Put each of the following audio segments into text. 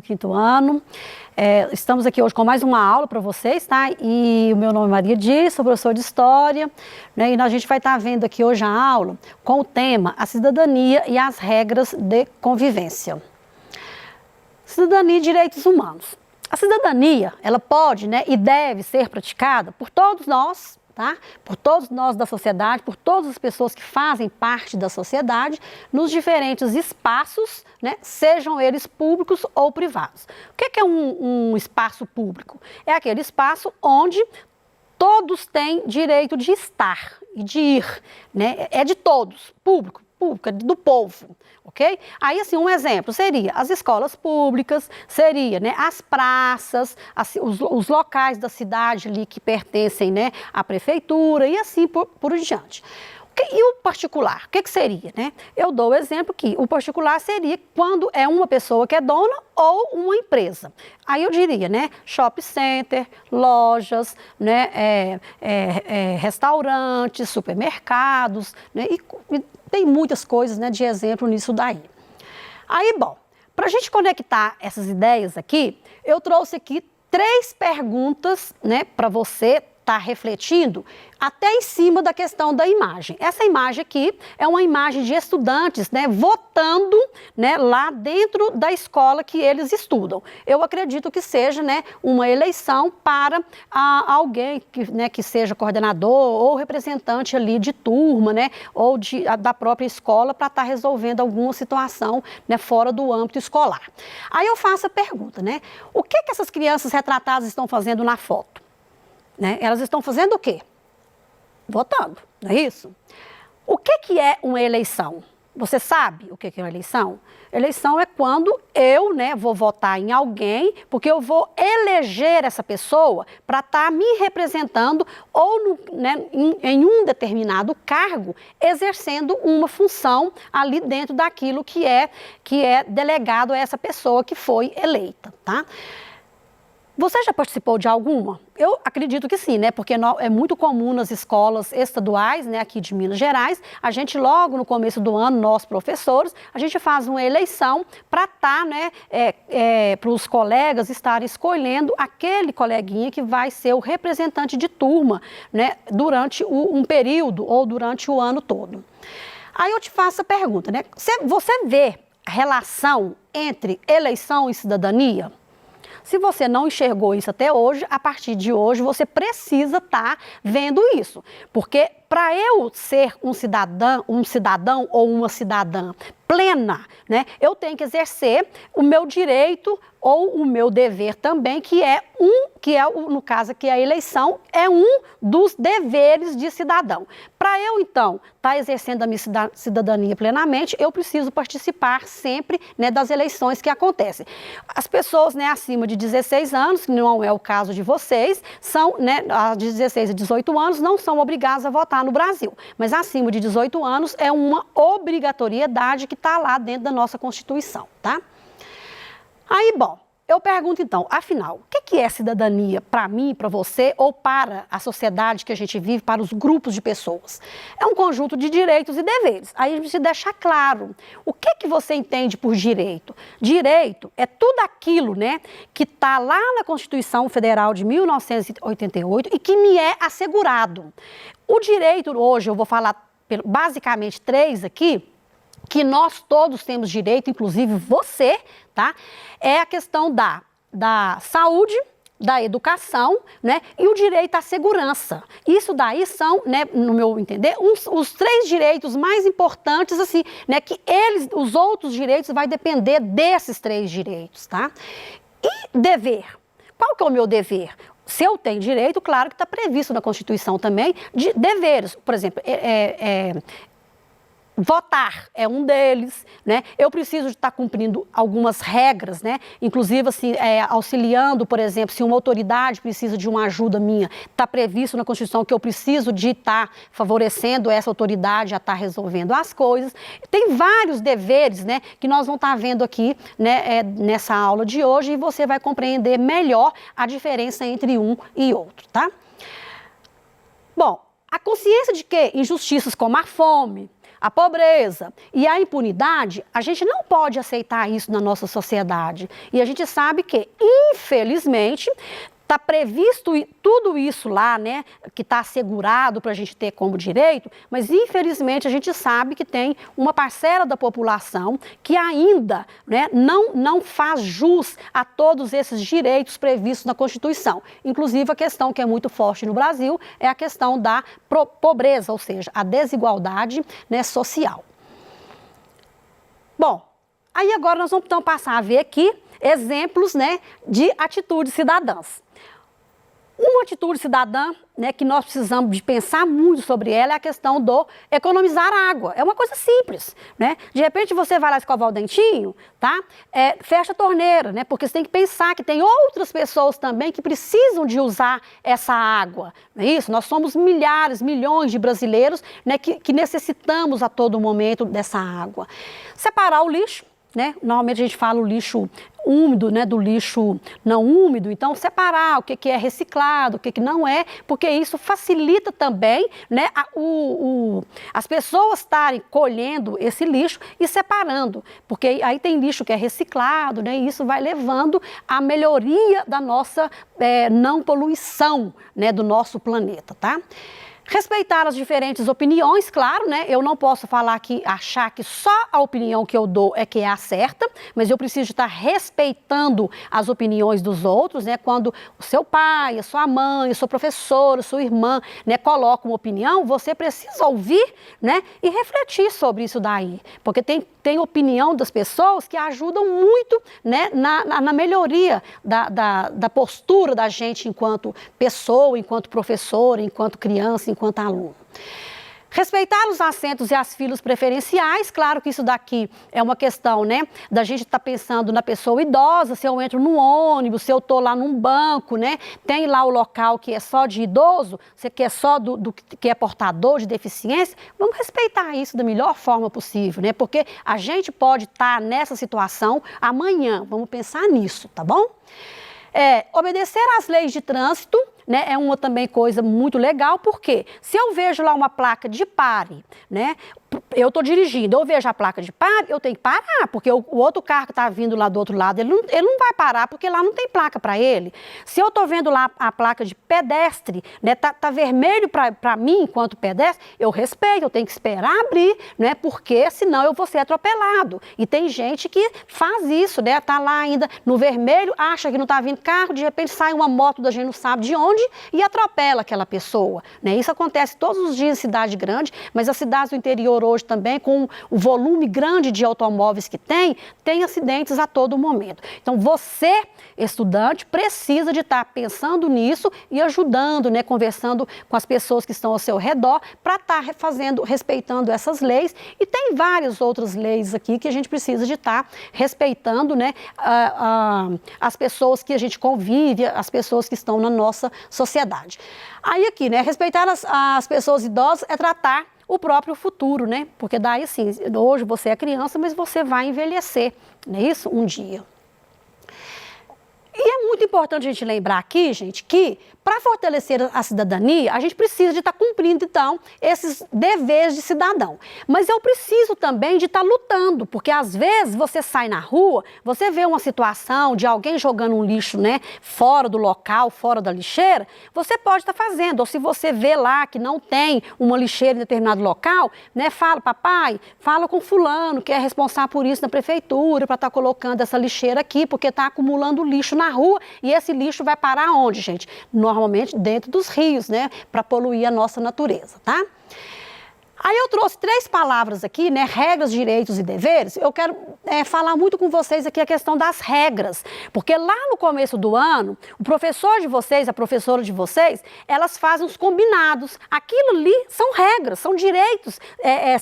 do 5º ano. Estamos aqui hoje com mais uma aula para vocês, tá? E o meu nome é Maria Dias, sou professora de História, né? E a gente vai estar vendo aqui hoje a aula com o tema A Cidadania e as Regras de Convivência. Cidadania e Direitos Humanos. A cidadania, ela pode, né, e deve ser praticada por todos nós, tá? Por todos nós da sociedade, por todas as pessoas que fazem parte da sociedade, nos diferentes espaços, né, sejam eles públicos ou privados. O que é um espaço público? É aquele espaço onde todos têm direito de estar e de ir, né? É de todos, público, é do povo, ok? Aí, assim, um exemplo seria as escolas públicas, seria, né, as praças, os locais da cidade ali que pertencem, né, à prefeitura e assim por diante. E o particular, o que seria, né? Eu dou o exemplo que o particular seria quando é uma pessoa que é dona ou uma empresa. Aí eu diria, né? Shopping center, lojas, né? Restaurantes, supermercados, né? E tem muitas coisas, né, de exemplo nisso daí. Aí, bom, para a gente conectar essas ideias aqui, eu trouxe aqui 3 perguntas, né, para você estar refletindo até em cima da questão da imagem. Essa imagem aqui é uma imagem de estudantes, né, votando, né, lá dentro da escola que eles estudam. Eu acredito que seja, né, uma eleição para alguém que, né, que seja coordenador ou representante ali de turma, né, ou da própria escola para estar resolvendo alguma situação, né, fora do âmbito escolar. Aí eu faço a pergunta, né, o que essas crianças retratadas estão fazendo na foto? Né? Elas estão fazendo o quê? Votando, não é isso? O que é uma eleição? Você sabe o que é uma eleição? Eleição é quando eu, né, vou votar em alguém, porque eu vou eleger essa pessoa para estar me representando ou né, em um determinado cargo, exercendo uma função ali dentro daquilo que é delegado a essa pessoa que foi eleita, tá? Você já participou de alguma? Eu acredito que sim, né? Porque é muito comum nas escolas estaduais, né, aqui de Minas Gerais, a gente logo no começo do ano, nós professores, a gente faz uma eleição para estar, né, para os colegas estarem escolhendo aquele coleguinha que vai ser o representante de turma, né, durante um período ou durante o ano todo. Aí eu te faço a pergunta, né? Você vê relação entre eleição e cidadania? Se você não enxergou isso até hoje, a partir de hoje você precisa estar vendo isso. Porque para eu ser um cidadão ou uma cidadã plena, né, eu tenho que exercer o meu direito ou o meu dever também, no caso aqui a eleição, é um dos deveres de cidadão. Para eu, então, estar exercendo a minha cidadania plenamente, eu preciso participar sempre, né, das eleições que acontecem. As pessoas, né, acima de 16 anos, que não é o caso de vocês, são, né, de 16 a 18 anos, não são obrigadas a votar no Brasil. Mas acima de 18 anos é uma obrigatoriedade que está lá dentro da nossa Constituição, tá? Aí, bom, eu pergunto então, afinal, o que é cidadania para mim, para você ou para a sociedade que a gente vive, para os grupos de pessoas? É um conjunto de direitos e deveres. Aí a gente precisa deixar claro, o que você entende por direito? Direito é tudo aquilo, né, que está lá na Constituição Federal de 1988 e que me é assegurado. O direito hoje, eu vou falar basicamente 3 aqui, que nós todos temos direito, inclusive você, tá? É a questão da saúde, da educação, né? E o direito à segurança. Isso daí são, né, no meu entender, os 3 direitos mais importantes, assim, né? Que os outros direitos vai depender desses 3 direitos, tá? E dever. Qual que é o meu dever? Se eu tenho direito, claro que está previsto na Constituição também, de deveres. Por exemplo, votar é um deles, né? Eu preciso de estar cumprindo algumas regras, né? Inclusive, assim, auxiliando, por exemplo, se uma autoridade precisa de uma ajuda minha, está previsto na Constituição que eu preciso de estar favorecendo essa autoridade a estar resolvendo as coisas. Tem vários deveres, né? Que nós vamos estar vendo aqui, né? Nessa aula de hoje e você vai compreender melhor a diferença entre um e outro, tá? Bom, a consciência de que injustiças como a fome, a pobreza e a impunidade, a gente não pode aceitar isso na nossa sociedade. E a gente sabe que, infelizmente, está previsto tudo isso lá, né, que está assegurado para a gente ter como direito, mas infelizmente a gente sabe que tem uma parcela da população que ainda, né, não faz jus a todos esses direitos previstos na Constituição. Inclusive a questão que é muito forte no Brasil é a questão da pobreza, ou seja, a desigualdade, né, social. Bom, aí agora nós vamos então passar a ver aqui exemplos, né, de atitudes cidadãs. Uma atitude cidadã, né, que nós precisamos de pensar muito sobre ela é a questão do economizar água. É uma coisa simples, né? De repente você vai lá escovar o dentinho, tá? Fecha a torneira, né? Porque você tem que pensar que tem outras pessoas também que precisam de usar essa água, não é isso? Nós somos milhares, milhões de brasileiros, né, que necessitamos a todo momento dessa água. Separar o lixo, né? Normalmente a gente fala o lixo úmido, né, do lixo não úmido, então separar o que é reciclado, o que não é, porque isso facilita também, né, as pessoas estarem colhendo esse lixo e separando, porque aí tem lixo que é reciclado, né, e isso vai levando à melhoria da nossa não poluição, né, do nosso planeta, tá? Respeitar as diferentes opiniões, claro, né? Eu não posso falar que achar que só a opinião que eu dou é que é a certa, mas eu preciso estar respeitando as opiniões dos outros, né? Quando o seu pai, a sua mãe, o seu professor, a sua irmã, né, colocam uma opinião, você precisa ouvir, né, e refletir sobre isso daí, porque tem opinião das pessoas que ajudam muito, né, na melhoria da postura da gente enquanto pessoa, enquanto professora, enquanto criança, enquanto aluno. Respeitar os assentos e as filas preferenciais, claro que isso daqui é uma questão, né, da gente estar pensando na pessoa idosa, se eu entro no ônibus, se eu estou lá num banco, né, tem lá o local que é só de idoso, você quer só do que é portador de deficiência, vamos respeitar isso da melhor forma possível, né, porque a gente pode estar nessa situação amanhã, vamos pensar nisso, tá bom? Obedecer às leis de trânsito, né, é uma também coisa muito legal, porque se eu vejo lá uma placa de pare, né, eu estou dirigindo, eu vejo a placa de pare, eu tenho que parar, porque o outro carro que está vindo lá do outro lado, ele não vai parar, porque lá não tem placa para ele. Se eu estou vendo lá a placa de pedestre, né, tá vermelho para mim enquanto pedestre, eu respeito, eu tenho que esperar abrir, né, porque senão eu vou ser atropelado. E tem gente que faz isso, né, tá lá ainda no vermelho, acha que não está vindo carro, de repente sai uma moto da gente não sabe de onde e atropela aquela pessoa, né? Isso acontece todos os dias em cidade grande, mas as cidades do interior hoje também, com o volume grande de automóveis que tem acidentes a todo momento. Então você, estudante, precisa de estar pensando nisso e ajudando, né, conversando com as pessoas que estão ao seu redor para estar respeitando essas leis, e tem várias outras leis aqui que a gente precisa de estar respeitando, né, as pessoas que a gente convive, as pessoas que estão na nossa sociedade. Aí aqui, né, respeitar as pessoas idosas é tratar o próprio futuro, né? Porque daí, assim, hoje você é criança, mas você vai envelhecer, não é isso? Um dia. E é muito importante a gente lembrar aqui, gente, que para fortalecer a cidadania, a gente precisa de estar cumprindo, então, esses deveres de cidadão. Mas eu preciso também de estar lutando, porque às vezes você sai na rua, você vê uma situação de alguém jogando um lixo, né, fora do local, fora da lixeira, você pode estar fazendo. Ou se você vê lá que não tem uma lixeira em determinado local, né, fala, papai, fala com fulano, que é responsável por isso na prefeitura, para estar colocando essa lixeira aqui, porque está acumulando lixo na rua, e esse lixo vai parar onde, gente? Normalmente dentro dos rios, né, para poluir a nossa natureza, tá? Aí eu trouxe 3 palavras aqui, né, regras, direitos e deveres. Eu quero falar muito com vocês aqui a questão das regras, porque lá no começo do ano, o professor de vocês, a professora de vocês, elas fazem os combinados. Aquilo ali são regras, são direitos,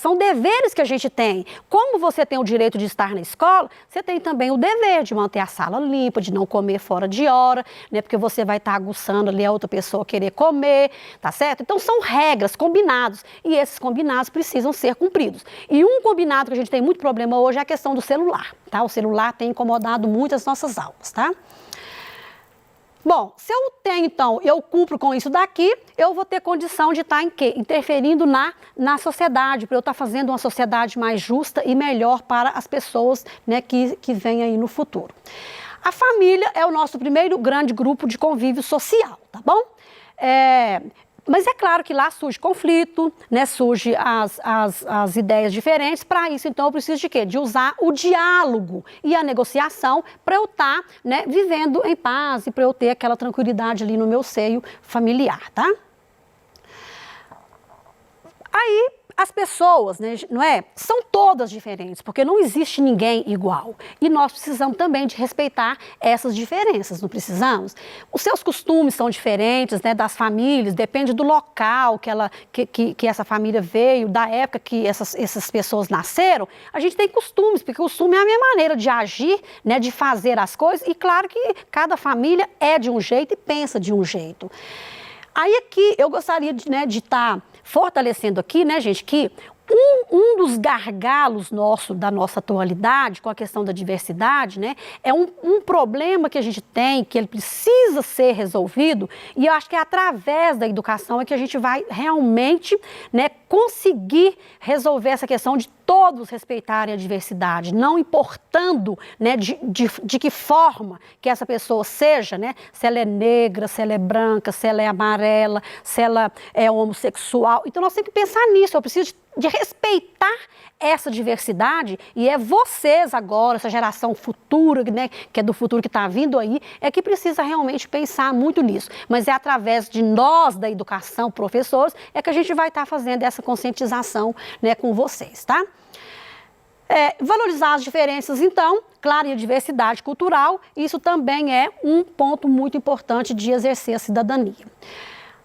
são deveres que a gente tem. Como você tem o direito de estar na escola, você tem também o dever de manter a sala limpa, de não comer fora de hora, né, porque você vai estar aguçando ali a outra pessoa querer comer, tá certo? Então são regras, combinados, e esses combinados precisam ser cumpridos. E um combinado que a gente tem muito problema hoje é a questão do celular, tá? O celular tem incomodado muito as nossas aulas, tá? Bom, se eu tenho, então, eu cumpro com isso daqui, eu vou ter condição de estar em quê? Interferindo na sociedade, para eu estar fazendo uma sociedade mais justa e melhor para as pessoas, né, que vêm aí no futuro. A família é o nosso primeiro grande grupo de convívio social, tá bom? Mas é claro que lá surge conflito, né, surge as ideias diferentes. Para isso, então, eu preciso de quê? De usar o diálogo e a negociação para eu estar, né, vivendo em paz e para eu ter aquela tranquilidade ali no meu seio familiar, tá? Aí, as pessoas, né, não é? São todas diferentes, porque não existe ninguém igual. E nós precisamos também de respeitar essas diferenças, não precisamos? Os seus costumes são diferentes, né, das famílias, depende do local que essa família veio, da época que essas pessoas nasceram. A gente tem costumes, porque o costume é a minha maneira de agir, né, de fazer as coisas, e claro que cada família é de um jeito e pensa de um jeito. Aí aqui eu gostaria de estar fortalecendo aqui, né, gente, que um dos gargalos da nossa atualidade com a questão da diversidade, né, é um problema que a gente tem, que ele precisa ser resolvido, e eu acho que é através da educação é que a gente vai realmente, né, conseguir resolver essa questão de todos respeitarem a diversidade, não importando, né, de que forma que essa pessoa seja, né, se ela é negra, se ela é branca, se ela é amarela, se ela é homossexual. Então nós temos que pensar nisso, eu preciso de respeitar essa diversidade, e é vocês agora, essa geração futura, né, que é do futuro que está vindo aí, é que precisa realmente pensar muito nisso. Mas é através de nós, da educação, professores, é que a gente vai estar fazendo essa conscientização, né, com vocês, tá? Valorizar as diferenças, então, claro, e a diversidade cultural, isso também é um ponto muito importante de exercer a cidadania.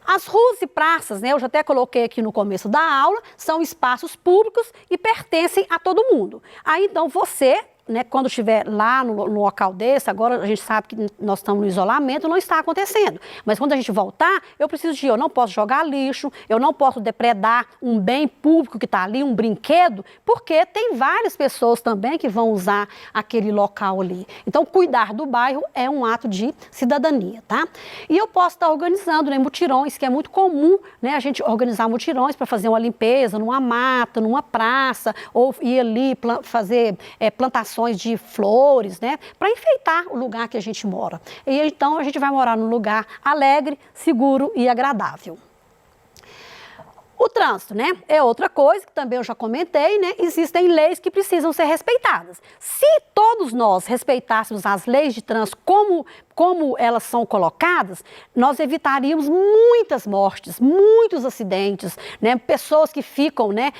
As ruas e praças, né, eu já até coloquei aqui no começo da aula, são espaços públicos e pertencem a todo mundo. Aí, então, você, né, quando estiver lá no local desse, agora a gente sabe que nós estamos no isolamento, não está acontecendo. Mas quando a gente voltar, eu não posso jogar lixo, eu não posso depredar um bem público que está ali, um brinquedo, porque tem várias pessoas também que vão usar aquele local ali. Então, cuidar do bairro é um ato de cidadania, tá? E eu posso estar organizando, né, mutirões, que é muito comum, né, a gente organizar mutirões para fazer uma limpeza numa mata, numa praça, ou ir ali fazer plantações de flores, né, para enfeitar o lugar que a gente mora. E então a gente vai morar num lugar alegre, seguro e agradável. O trânsito, né, é outra coisa que também eu já comentei, né, existem leis que precisam ser respeitadas. Se todos nós respeitássemos as leis de trânsito como elas são colocadas, nós evitaríamos muitas mortes, muitos acidentes, né, pessoas que ficam, né,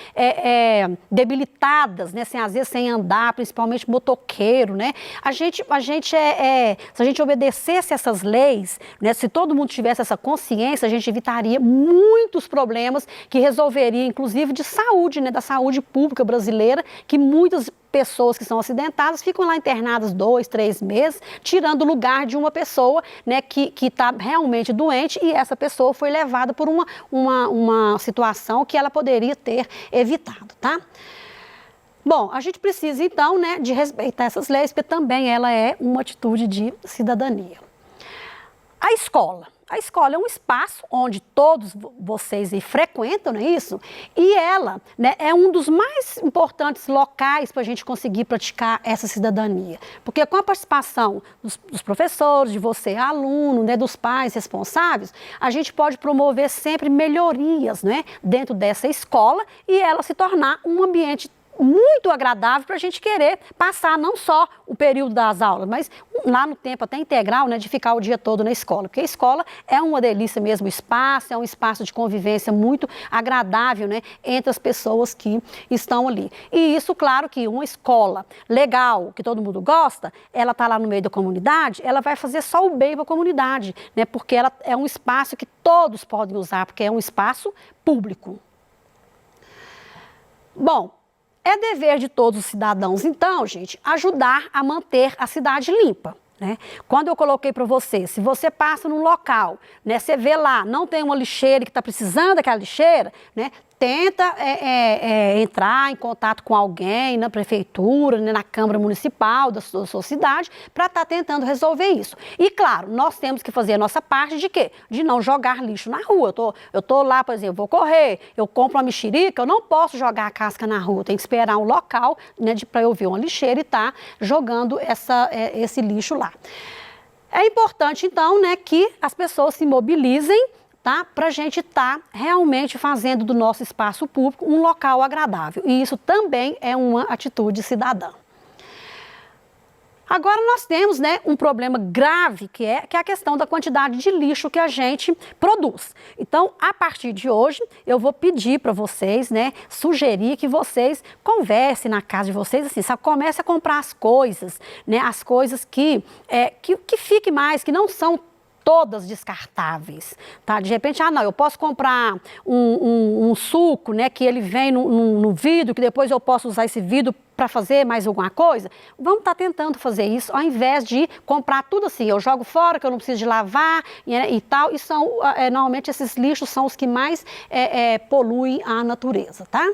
debilitadas, né, às vezes sem andar, principalmente motoqueiro, né. Se a gente obedecesse essas leis, né, se todo mundo tivesse essa consciência, a gente evitaria muitos problemas que resolveria, inclusive, de saúde, né, da saúde pública brasileira, que muitas pessoas que são acidentadas ficam lá internadas 2, 3 meses, tirando o lugar de uma pessoa, né, que está realmente doente, e essa pessoa foi levada por uma situação que ela poderia ter evitado, tá? Bom, a gente precisa, então, né, de respeitar essas leis, porque também ela é uma atitude de cidadania. A escola. A escola é um espaço onde todos vocês frequentam, não é isso? E ela, né, é um dos mais importantes locais para a gente conseguir praticar essa cidadania. Porque com a participação dos professores, de você, aluno, né, dos pais responsáveis, a gente pode promover sempre melhorias, né, dentro dessa escola, e ela se tornar um ambiente muito agradável para a gente querer passar não só o período das aulas, mas lá no tempo até integral, né, de ficar o dia todo na escola, porque a escola é uma delícia mesmo, o espaço é um espaço de convivência muito agradável, né, entre as pessoas que estão ali. E isso, claro, que uma escola legal, que todo mundo gosta, ela está lá no meio da comunidade, ela vai fazer só o bem para a comunidade, né, porque ela é um espaço que todos podem usar, porque é um espaço público. Bom, é dever de todos os cidadãos, então, gente, ajudar a manter a cidade limpa, né? Quando eu coloquei para você, se você passa num local, né, você vê lá, não tem uma lixeira que está precisando daquela lixeira, né, tenta entrar em contato com alguém na prefeitura, né, na Câmara Municipal da sua cidade, para estar tentando resolver isso. E claro, nós temos que fazer a nossa parte de quê? De não jogar lixo na rua. Eu tô lá, por exemplo, vou correr, eu compro uma mexerica, eu não posso jogar a casca na rua, tem que esperar um local, né, para eu ver uma lixeira e estar jogando esse lixo lá. É importante, então, né, que as pessoas se mobilizem, tá, para a gente estar realmente fazendo do nosso espaço público um local agradável. E isso também é uma atitude cidadã. Agora nós temos, né, um problema grave que é a questão da quantidade de lixo que a gente produz. Então, a partir de hoje, eu vou pedir para vocês, né, sugerir que vocês conversem na casa de vocês, assim, sabe, comece a comprar as coisas, né, as coisas que fique mais, que não são todas descartáveis, tá? De repente, não, eu posso comprar um suco, né, que ele vem no vidro, que depois eu posso usar esse vidro para fazer mais alguma coisa. Vamos estar tentando fazer isso, ao invés de comprar tudo assim, eu jogo fora, que eu não preciso de lavar e tal, e normalmente esses lixos são os que mais poluem a natureza, tá?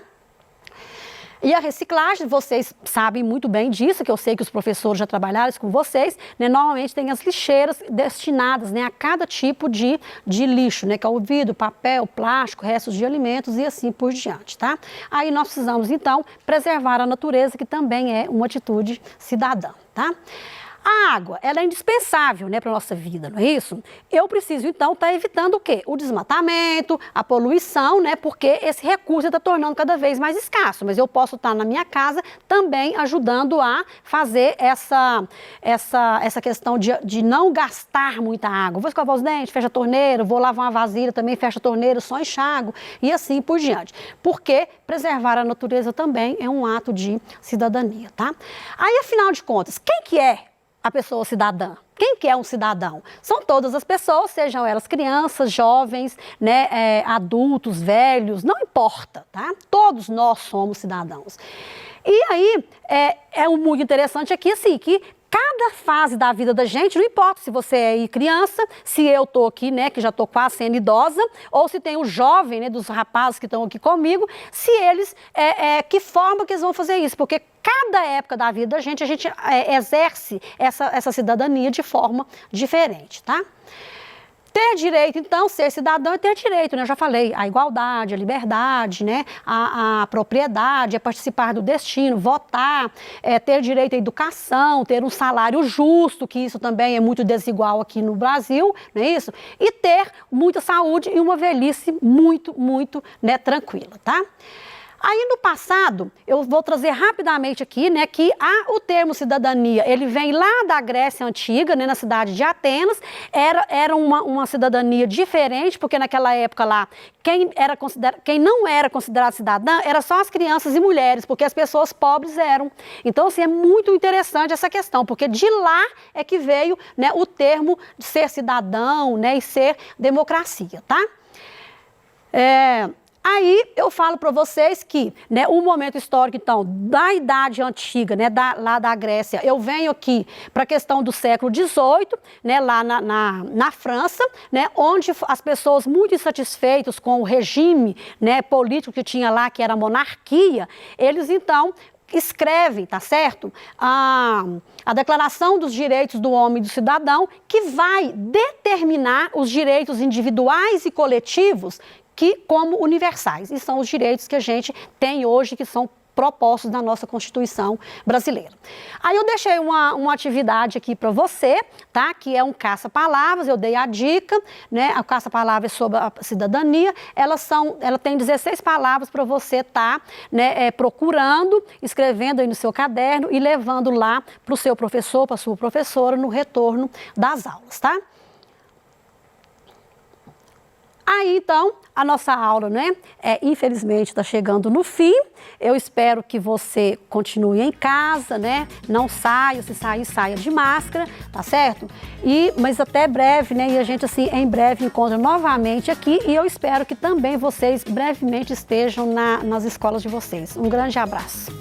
E a reciclagem, vocês sabem muito bem disso, que eu sei que os professores já trabalharam isso com vocês, né? Normalmente tem as lixeiras destinadas, né, a cada tipo de lixo, né, que é o vidro, papel, plástico, restos de alimentos e assim por diante, tá? Aí nós precisamos, então, preservar a natureza, que também é uma atitude cidadã, tá? A água, ela é indispensável, né, para a nossa vida, não é isso? Eu preciso, então, estar evitando o quê? O desmatamento, a poluição, né, porque esse recurso está tornando cada vez mais escasso. Mas eu posso estar na minha casa também ajudando a fazer essa questão de não gastar muita água. Vou escovar os dentes, fecha a torneira, vou lavar uma vasilha, também fecha a torneira, só enxago e assim por diante. Porque preservar a natureza também é um ato de cidadania, tá? Aí, afinal de contas, quem que é a pessoa cidadã? Quem que é um cidadão? São todas as pessoas, sejam elas crianças, jovens, né, adultos, velhos, não importa, tá? Todos nós somos cidadãos. E aí, muito interessante aqui, assim, que cada fase da vida da gente, não importa se você é criança, se eu estou aqui, né, que já estou quase sendo idosa, ou se tem o jovem, né, dos rapazes que estão aqui comigo, se eles, que forma que eles vão fazer isso, porque cada época da vida da gente, a gente exerce essa cidadania de forma diferente, tá? Ter direito, então, ser cidadão é ter direito, né? Eu já falei, a igualdade, a liberdade, né? A propriedade, é participar do destino, votar, ter direito à educação, ter um salário justo, que isso também é muito desigual aqui no Brasil, não é isso? E ter muita saúde e uma velhice muito, muito, né, tranquila, tá? Aí no passado, eu vou trazer rapidamente aqui, né, que o termo cidadania, ele vem lá da Grécia Antiga, né, na cidade de Atenas, era uma cidadania diferente, porque naquela época lá, quem não era considerado cidadã, era só as crianças e mulheres, porque as pessoas pobres eram. Então, assim, é muito interessante essa questão, porque de lá é que veio, né, o termo de ser cidadão, né, e ser democracia, tá? Aí eu falo para vocês que, né, o momento histórico, então, da Idade Antiga, né, lá da Grécia, eu venho aqui para a questão do século XVIII, né, lá na França, né, onde as pessoas muito insatisfeitas com o regime, né, político que tinha lá, que era a monarquia, eles então escrevem, tá certo? A Declaração dos Direitos do Homem e do Cidadão, que vai determinar os direitos individuais e coletivos como universais, e são os direitos que a gente tem hoje, que são propostos na nossa Constituição brasileira. Aí eu deixei uma atividade aqui para você, tá? Que é um caça-palavras, eu dei a dica, né? O caça-palavras sobre a cidadania, ela tem 16 palavras para você estar, né, procurando, escrevendo aí no seu caderno e levando lá para o seu professor, para a sua professora, no retorno das aulas, tá? Aí, então, a nossa aula, né, infelizmente está chegando no fim. Eu espero que você continue em casa, né, não saia, se sair, saia de máscara, tá certo? Mas até breve, né, e a gente, assim, em breve encontra novamente aqui, e eu espero que também vocês brevemente estejam nas escolas de vocês. Um grande abraço.